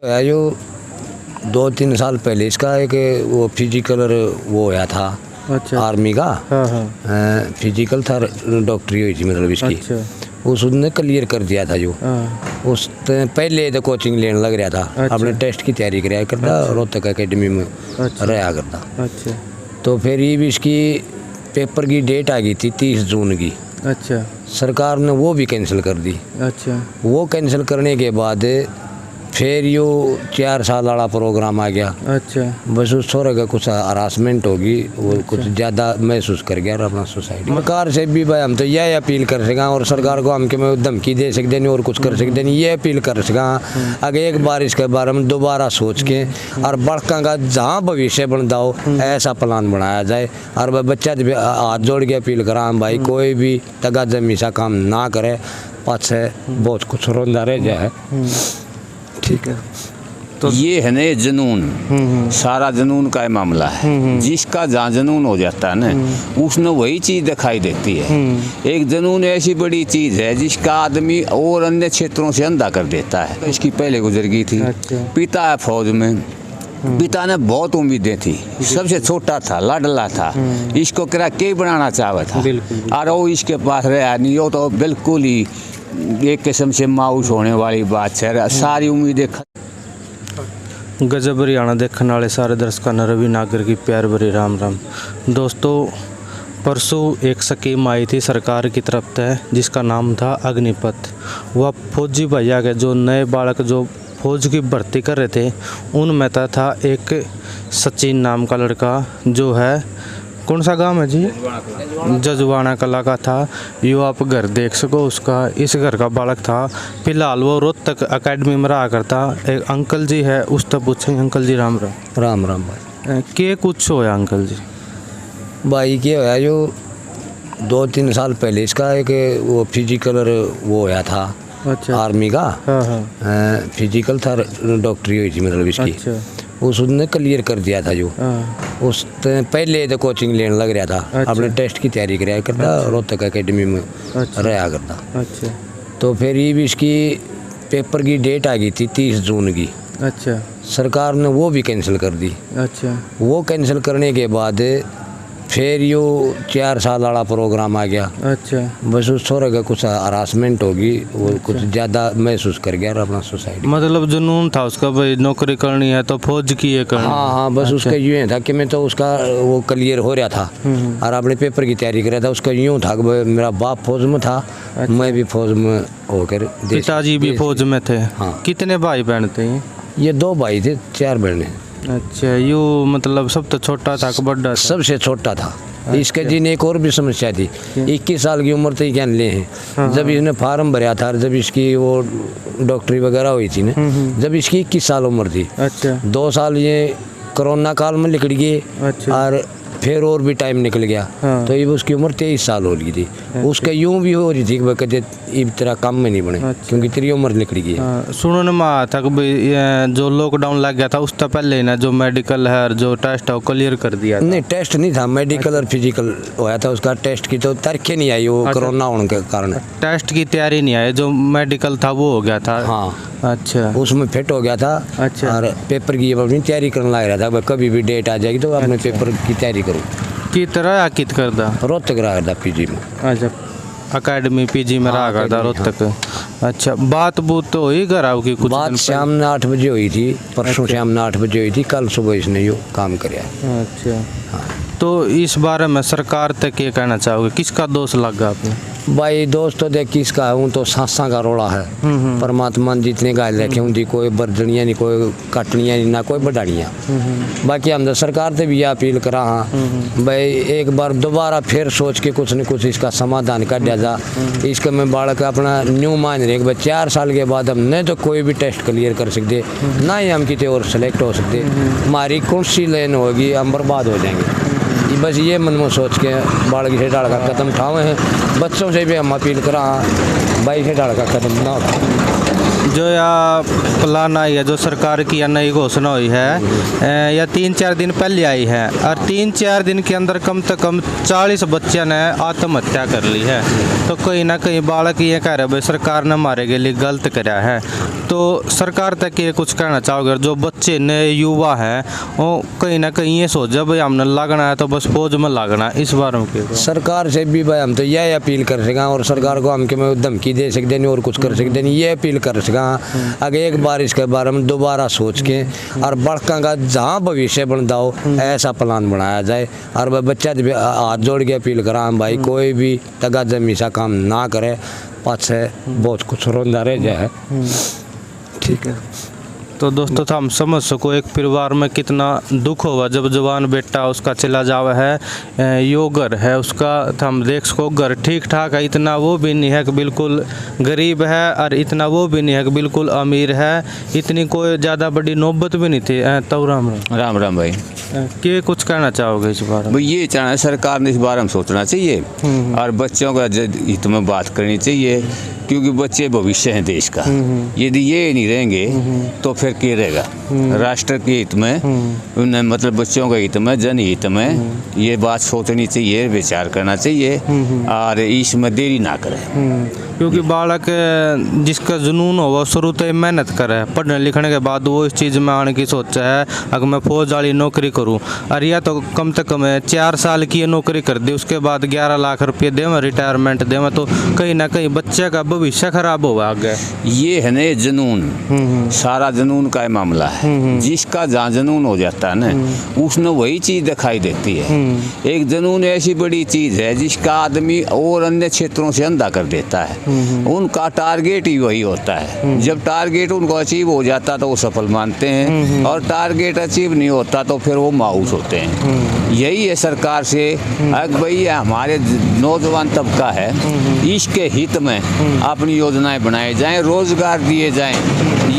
जो 2-3 साल पहले इसका एक वो फिजिकल वो होया था। अच्छा। आर्मी का। हाँ हाँ। फिजिकल था, डॉक्टरी हुई थी मतलब इसकी। अच्छा। उसने क्लियर कर दिया था जो। हाँ। उस पहले तो कोचिंग लेने लग रहा था। अच्छा। अपने टेस्ट की तैयारी कराया करता। अच्छा। रोहतक एकेडमी में अच्छा। रहा करता। अच्छा। तो फिर ये भी इसकी पेपर की डेट आ गई थी 30 जून की। अच्छा। सरकार ने वो भी कैंसिल कर दी। अच्छा। वो कैंसिल करने के बाद फिर यो 4 साल वाला प्रोग्राम आ गया। अच्छा। बस उस छोरे का कुछ हरासमेंट होगी, वो कुछ ज़्यादा महसूस कर गया और अपना सोसाइटी सरकार से भी भाई हम तो यह अपील कर सकें और सरकार को हम के में धमकी दे सकते नहीं और कुछ कर सकते नहीं, ये अपील कर सकें अगर एक बार इसके बारे में दोबारा सोच के और बड़का का जहाँ भविष्य बनता हो ऐसा प्लान बनाया जाए। और वह बच्चा हाथ जोड़ के अपील करा भाई कोई भी तगा जमीसा काम ना करे, पास बहुत कुछ रोंदा रह जाए। ठीक है। तो ये है ना जुनून, सारा जुनून का मामला है। जिसका जहाँ जुनून हो जाता है ना उसने वही चीज़ दिखाई देती है। एक जुनून ऐसी बड़ी चीज़ है जिसका आदमी और अन्य क्षेत्रों से अंधा कर देता है। इसकी पहले गुजर गई थी। अच्छा। पिता है फौज में, पिता ने बहुत उम्मीदें थी, सबसे छोटा था, लाडला था, इसको किरा के बनाना चाहता था और वो इसके पास रहा नहीं। वो तो बिल्कुल ही एक किस्म से मायूस होने वाली बात है। सारी उम्मीदें गजब हरियाणा देखने वाले सारे दर्शकों ने रवि नागर की प्यार भरी राम राम। दोस्तों, परसों एक स्कीम आई थी सरकार की तरफ से जिसका नाम था अग्निपथ। वह फौजी भैया के जो नए बालक जो फौज की भर्ती कर रहे थे उनमें था एक सचिन नाम का लड़का जो है, कौन सा गांव है जी, जजवाना कला का था। यो आप घर देख सको उसका, इस घर का बालक था। फिलहाल वो रोहतक एकेडमी में रहा करता। एक अंकल जी है, उस तक पूछेंगे। अंकल जी राम राम। राम राम भाई। के कुछ होया अंकल जी? भाई क्या होया जो 2-3 साल पहले इसका एक वो फिजिकल वो होया था। अच्छा। आर्मी का। हाँ हाँ। फिजिकल था, डॉक्टरी हुई थी मतलब इसकी। अच्छा। उसने क्लियर कर दिया था जो। हाँ। उस पहले तो कोचिंग लेने लग रहा था। अच्छा। अपने टेस्ट की तैयारी कराया करता। अच्छा। रोहतक एकेडमी में अच्छा। रहा करता। अच्छा। तो फिर ये भी इसकी पेपर की डेट आ गई थी 30 जून की। अच्छा। सरकार ने वो भी कैंसिल कर दी। अच्छा। वो कैंसिल करने के बाद फिर यो 4 साल वाला प्रोग्राम आ गया। अच्छा। बस उस छोरे का कुछ हरासमेंट होगी, वो कुछ ज़्यादा महसूस कर गया और अपना सोसाइटी मतलब जुनून था उसका भाई नौकरी करनी है तो फौज की है करनी। हाँ हाँ, बस उसका यूँ था कि मैं तो उसका वो क्लियर हो रहा था और अपने पेपर की तैयारी कर रहा था। उसका यूँ था कि मेरा बाप फौज में था। अच्छा। मैं भी फौज में होकर, पिताजी भी फौज में थे। हाँ। कितने भाई बहन थे ये 2 भाई थे, 4 बहनें। अच्छा। यू मतलब सब तो छोटा था कि बड़ा था? सबसे छोटा था। इसके दिन एक और भी समस्या थी। 21 साल की उम्र तक क्या ले हैं। हाँ। जब इसने फार्म भरा था, जब इसकी वो डॉक्टरी वगैरह हुई थी ना, जब इसकी 21 साल उम्र थी। अच्छा। 2 साल ये कोरोना काल में निकल गए। अच्छा। और फिर और भी टाइम निकल गया। हाँ। तो ये उसकी उम्र 23 साल हो गई थी। अच्छा। उसका यूं भी हो रही थी कि कहते तेरा काम में नहीं बने। अच्छा। क्योंकि तेरी उम्र निकल गई। हाँ। सुनने में आया था कि भाई जो लॉकडाउन लग गया था उससे पहले ना जो मेडिकल है जो टेस्ट है वो क्लियर कर दिया था। नहीं, टेस्ट नहीं था, मेडिकल और फिजिकल होया था उसका। टेस्ट की तो तारीखें नहीं आई, वो कोरोना होने के कारण टेस्ट की तैयारी नहीं आई। जो मेडिकल था वो हो गया था। हाँ। अच्छा। उसमें फिट हो गया था। अच्छा। और पेपर की अपनी तैयारी करने लग रहा था। कभी भी डेट आ जाएगी तो अपने पेपर की तैयारी करूँ। की तरह या कित करदा? रोहतक रहा करता पीजी में। अच्छा। एकेडमी पीजी में रहा करता रोहतक। अच्छा। बात बूत तो हुई घर आओ की? कुछ बात शाम ने 8 बजे हुई थी। परसों शाम ने 8 बजे हुई थी। कल सुबह इसने यो काम कराया। अच्छा। हाँ। तो इस बारे में सरकार तक ये कहना चाहोगे, किसका दोष लगा आपने? भाई दोस्त तो देख किसका हूँ तो सांसा का रोड़ा है। परमात्मा ने जितने गाय रखे उनकी कोई बर्दनियाँ नहीं, कोई कटनियाँ नहीं, ना कोई बढ़ानियाँ। बाकी हम तो सरकार से भी यह अपील करा हाँ भाई एक बार दोबारा फिर सोच के कुछ न कुछ इसका समाधान कर दिया जा। इसका मैं बालक अपना न्यू मान रहे कि 4 साल के बाद हम नहीं तो कोई भी टेस्ट क्लियर कर सकते, ना ही हम कितने और सेलेक्ट हो सकते। हमारी कौन सी लेन होगी, हम बर्बाद हो जाएंगे। बस ये मन में सोच के बालक से डाल का कदम उठाए हैं। बच्चों से भी हम अपील करा भाई से डाल का कदम ना उठाओ। जो या प्लान आई है, जो सरकार की या नई घोषणा हुई है, या 3-4 दिन पहले आई है, और 3-4 दिन के अंदर कम से कम 40 बच्चों ने आत्महत्या कर ली है। तो कहीं ना कहीं बालक ये कह रहे भाई सरकार ने हमारे के लिए गलत करा है। तो सरकार तक ये कुछ कहना चाहोगे? जो बच्चे नए युवा हैं वो कहीं ना कहीं ये सोचा भाई हमने लगना है तो बस फौज में लगना है, इस बारे में क्या? सरकार से भी भाई हम तो यह अपील कर सकें, और सरकार को हम के में धमकी दे सकते नहीं और कुछ कर सकते नहीं, ये अपील कर सकें अगर एक बार इसके बारे में दोबारा सोच के और बड़का का जहाँ भविष्य बनता हो ऐसा प्लान बनाया जाए। और वह बच्चा भी हाथ जोड़ के अपील करा हम भाई कोई भी तगा जमी सा काम ना करे, पाछे बहुत कुछ रोंदा रह जाए। ठीक है। तो दोस्तों हम समझ सको एक परिवार में कितना दुख होगा जब जवान बेटा उसका चला जावा है। यो घर है उसका, तो हम देख सको घर ठीक ठाक है, इतना वो भी नहीं है कि बिल्कुल गरीब है और इतना वो भी नहीं है कि बिल्कुल अमीर है, इतनी कोई ज़्यादा बड़ी नौबत भी नहीं थी। तो राम राम भाई, क्या कुछ कहना चाहोगे इस बारे में? भाई ये चाहना है सरकार ने इस बारे में सोचना चाहिए और बच्चों का हित में बात करनी चाहिए, क्योंकि बच्चे भविष्य हैं देश का। यदि ये नहीं रहेंगे तो फिर क्या रहेगा? राष्ट्र के हित में, उन्हें मतलब बच्चों के हित में, जनहित में ये बात सोचनी चाहिए, विचार करना चाहिए और इसमें देरी ना करें। क्योंकि बालक जिसका जुनून हो वो शुरू से मेहनत करे, पढ़ने लिखने के बाद वो इस चीज़ में आने की सोचा है अगर मैं फौज वाली नौकरी करूं, और या तो कम से कम 4 साल की नौकरी कर दी, उसके बाद 11 लाख रुपये दे मैं रिटायरमेंट दे मैं, तो कहीं ना कहीं बच्चे का भविष्य खराब होगा आगे। ये है ना जुनून, सारा जुनून का मामला है। जिसका जहाँ जुनून हो जाता है ना उसने वही चीज़ दिखाई देती है। एक जुनून ऐसी बड़ी चीज़ है जिसका आदमी और अन्य क्षेत्रों से अंधा कर देता है। उनका टारगेट ही वही होता है। जब टारगेट उनको अचीव हो जाता तो वो सफल मानते हैं, और टारगेट अचीव नहीं होता तो फिर वो मायूस होते हैं। यही है सरकार से अगर भाई हमारे नौजवान तबका है, इसके हित में अपनी योजनाएं बनाई जाएं, रोजगार दिए जाएं,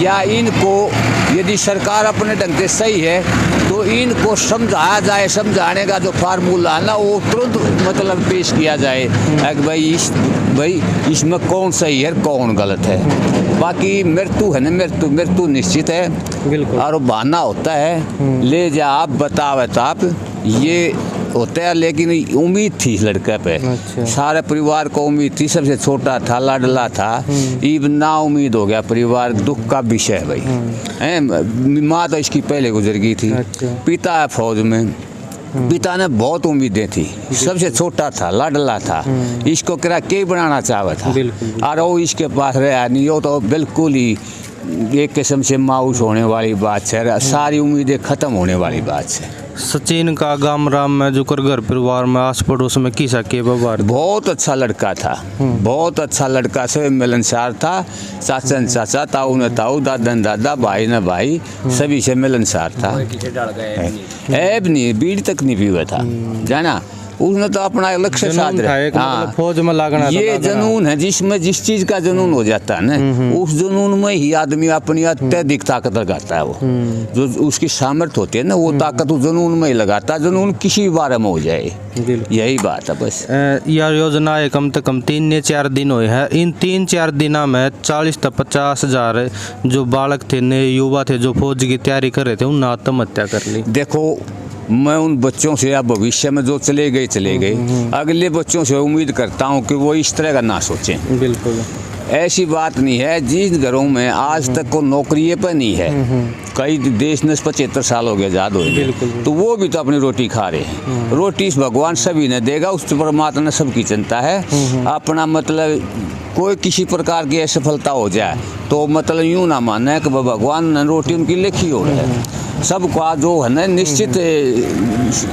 या इनको यदि सरकार अपने ढंग से सही है तो इनको समझाया जाए। समझाने का जो फार्मूला है ना वो तुरंत मतलब पेश किया जाए कि भाई इसमें कौन सही है कौन गलत है। बाकी मृत्यु है ना, मृत्यु निश्चित है, बिल्कुल, और बहाना होता है ले जा आप बतावे ताप, ये होता है। लेकिन उम्मीद थी लड़के पे। अच्छा। सारे परिवार को उम्मीद थी, सबसे छोटा था, लाडला था, इब ना उम्मीद हो गया परिवार। दुख का विषय है भाई। माँ तो इसकी पहले गुजर गई थी। अच्छा। पिता है फौज में, पिता ने बहुत उम्मीदें थी, सबसे छोटा था, लाडला था, इसको किरा के बनाना चाहता था, और वो इसके पास रहा नहीं। वो तो बिल्कुल ही एक किस्म से मायूस होने वाली बात है, सारी उम्मीदें खत्म होने वाली बात है। सचिन का गाम राम में जो कर घर परिवार में आस पड़ोस में किसा के व्यवहार? बहुत अच्छा लड़का था, बहुत अच्छा लड़का, सब मिलनसार था। चाचा न चाचा, ताऊ न ताऊ, दादा न दादा, भाई न भाई, सभी से मिलनसार था। ऐब नहीं, बीड़ी तक नहीं पीवा था, जाना। उसने तो अपना लक्ष्य साध रहा। हाँ, फौज में लगना। ये जुनून है जिसमें जिस चीज का जुनून हो जाता है ना, उस जुनून में ही आदमी अपनी अत्यधिक ताकत लगाता है। वो जो उसकी सामर्थ्य होती है ना, वो ताकत उस जुनून में ही लगाता है। जुनून किसी भी बारे में हो जाए, यही बात है बस। यह योजना है कम से कम 3-4 दिन हुए हैं। इन 3-4 दिनों में 40 से 50 हजार जो बालक थे, नए युवा थे, जो फौज की तैयारी कर रहे थे, उन्होंने आत्महत्या कर ली। देखो, मैं उन बच्चों से या भविष्य में जो चले गए, अगले बच्चों से उम्मीद करता हूँ कि वो इस तरह का ना सोचें। बिल्कुल ऐसी बात नहीं है। जिन घरों में आज तक को नौकरी पर नहीं है, कई देश ने 75 साल हो गए आज़ाद हुए, तो वो भी तो अपनी रोटी खा रहे हैं। रोटी भगवान सभी ने देगा, उस परमात्मा ने सबकी चिंता है। अपना मतलब कोई किसी प्रकार की असफलता हो जाए तो मतलब यूँ ना माने कि भगवान ने रोटी उनकी लिखी हो रही है। सबका जो है ना निश्चित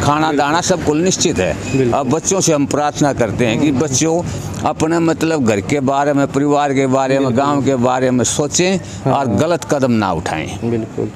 खाना दाना सबको निश्चित है। अब बच्चों से हम प्रार्थना करते हैं कि बच्चों अपने मतलब घर के बारे में, परिवार के बारे में, गांव के बारे में सोचें और गलत कदम ना उठाएं। बिल्कुल।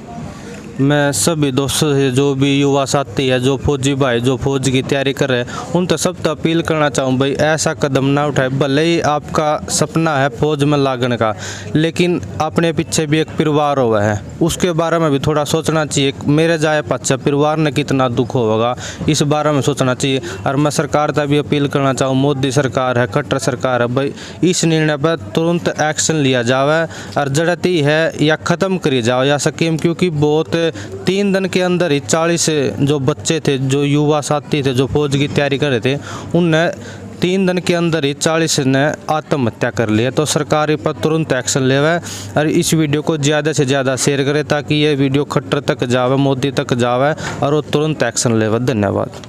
मैं सभी दोस्तों से, जो भी युवा साथी है, जो फौजी भाई जो फौज की तैयारी कर रहे हैं, उन तक सब तक अपील करना चाहूँ भाई ऐसा कदम ना उठाए। भले ही आपका सपना है फौज में लागने का, लेकिन अपने पीछे भी एक परिवार हुआ है, उसके बारे में भी थोड़ा सोचना चाहिए। मेरे जाए पाछे परिवार ने कितना दुख होगा, इस बारे में सोचना चाहिए। और मैं सरकार तक भी अपील करना चाहूँ, मोदी सरकार है, खट्टर सरकार है, भाई इस निर्णय पर तुरंत एक्शन लिया जावे और जड़ती है या ख़त्म करी जाओ या स्कीम, क्योंकि बहुत 3 दिन के अंदर ही 40 जो बच्चे थे, जो युवा साथी थे, जो फौज की तैयारी कर रहे थे, उनने 3 दिन के अंदर ही 40 ने आत्महत्या कर लिया। तो सरकार इस पर तुरंत एक्शन लेवे और इस वीडियो को ज़्यादा से ज़्यादा शेयर करें ताकि ये वीडियो खट्टर तक जावे, मोदी तक जावे और वो तुरंत एक्शन लेवे। धन्यवाद।